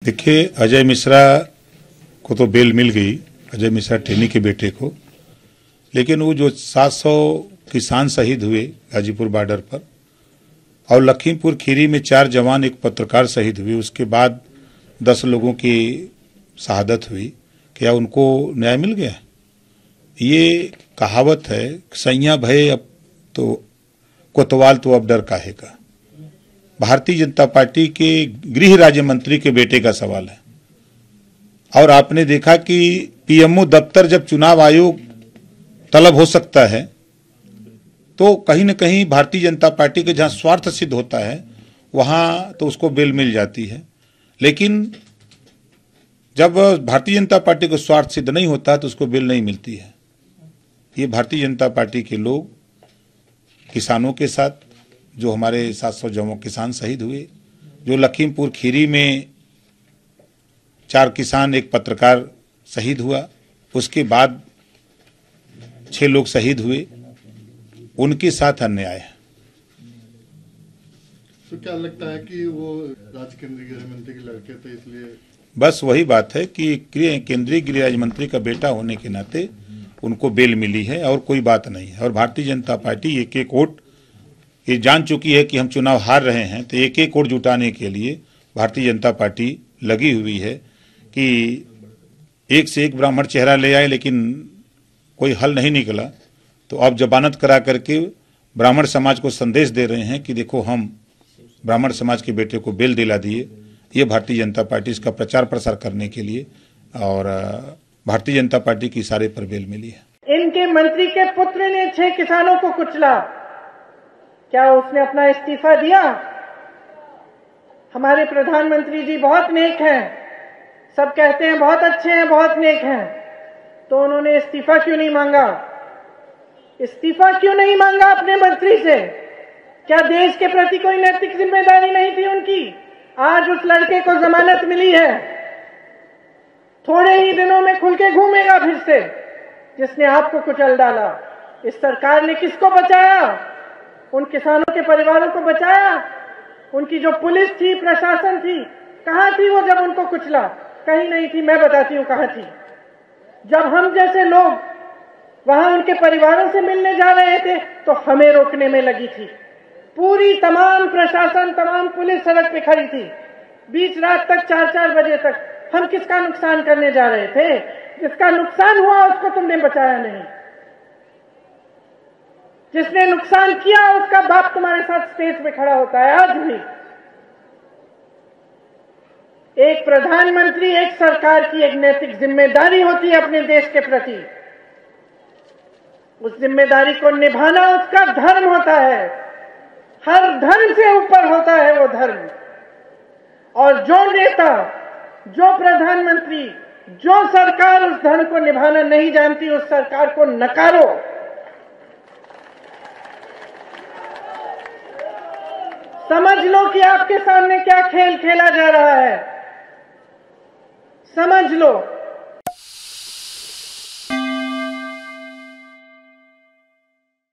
देखिए, अजय मिश्रा को तो बेल मिल गई, अजय मिश्रा टेनी के बेटे को, लेकिन वो जो 700 किसान शहीद हुए गाजीपुर बॉर्डर पर और लखीमपुर खीरी में 4 जवान एक पत्रकार शहीद हुए, उसके बाद 10 लोगों की शहादत हुई, क्या उनको न्याय मिल गया? ये कहावत है, सैया भय अब तो कोतवाल तो अब डर काहे का। भारतीय जनता पार्टी के गृह राज्य मंत्री के बेटे का सवाल है। और आपने देखा कि पीएमओ दफ्तर जब चुनाव आयोग तलब हो सकता है तो कहीं न कहीं भारतीय जनता पार्टी के जहां स्वार्थ सिद्ध होता है वहां तो उसको बेल मिल जाती है, लेकिन जब भारतीय जनता पार्टी को स्वार्थ सिद्ध नहीं होता तो उसको बेल नहीं मिलती है। ये भारतीय जनता पार्टी के लोग किसानों के साथ, जो हमारे 700 जवान किसान शहीद हुए, जो लखीमपुर खीरी में 4 किसान एक पत्रकार शहीद हुआ, उसके बाद 6 लोग शहीद हुए, उनके साथ अन्याय है। तो क्या लगता है कि वो राज्य केंद्रीय गृह मंत्री के लड़के थे, इसलिए? बस वही बात है कि केंद्रीय गृह राज्य मंत्री का बेटा होने के नाते उनको बेल मिली है और कोई बात नहीं है। और भारतीय जनता पार्टी एक एक वोट ये जान चुकी है कि हम चुनाव हार रहे हैं, तो एक एक वोट जुटाने के लिए भारतीय जनता पार्टी लगी हुई है कि एक से एक ब्राह्मण चेहरा ले आए, लेकिन कोई हल नहीं निकला। तो अब जमानत करा करके ब्राह्मण समाज को संदेश दे रहे हैं कि देखो, हम ब्राह्मण समाज के बेटे को बेल दिला दिए। ये भारतीय जनता पार्टी इसका प्रचार प्रसार करने के लिए, और भारतीय जनता पार्टी की इशारे पर बेल मिली है। इनके मंत्री के पुत्र ने 6 किसानों को कुचला, क्या उसने अपना इस्तीफा दिया? हमारे प्रधानमंत्री जी बहुत नेक हैं, सब कहते हैं बहुत अच्छे हैं, बहुत नेक हैं, तो उन्होंने इस्तीफा क्यों नहीं मांगा? इस्तीफा क्यों नहीं मांगा अपने मंत्री से? क्या देश के प्रति कोई नैतिक जिम्मेदारी नहीं थी उनकी? आज उस लड़के को जमानत मिली है, थोड़े ही दिनों में खुल के घूमेगा फिर से, जिसने आपको कुचल डाला। इस सरकार ने किसको बचाया? उन किसानों के परिवारों को बचाया? उनकी जो पुलिस थी, प्रशासन थी, कहां थी वो जब उनको कुचला? कहीं नहीं थी। मैं बताती हूं कहां थी। जब हम जैसे लोग वहां उनके परिवारों से मिलने जा रहे थे तो हमें रोकने में लगी थी। पूरी तमाम प्रशासन, तमाम पुलिस सड़क पे खड़ी थी, बीच रात तक, 4-4 बजे तक। हम किसका नुकसान करने जा रहे थे? जिसका नुकसान हुआ उसको तुमने बचाया नहीं। जिसने नुकसान किया उसका बाप तुम्हारे साथ स्टेज पे खड़ा होता है आज भी। एक प्रधानमंत्री, एक सरकार की एक नैतिक जिम्मेदारी होती है अपने देश के प्रति। उस जिम्मेदारी को निभाना उसका धर्म होता है। हर धर्म से ऊपर होता है वो धर्म। और जो नेता, जो प्रधानमंत्री, जो सरकार उस धर्म को निभाना नहीं जानती, उस सरकार को नकारो। समझ लो कि आपके सामने क्या खेल खेला जा रहा है, समझ लो।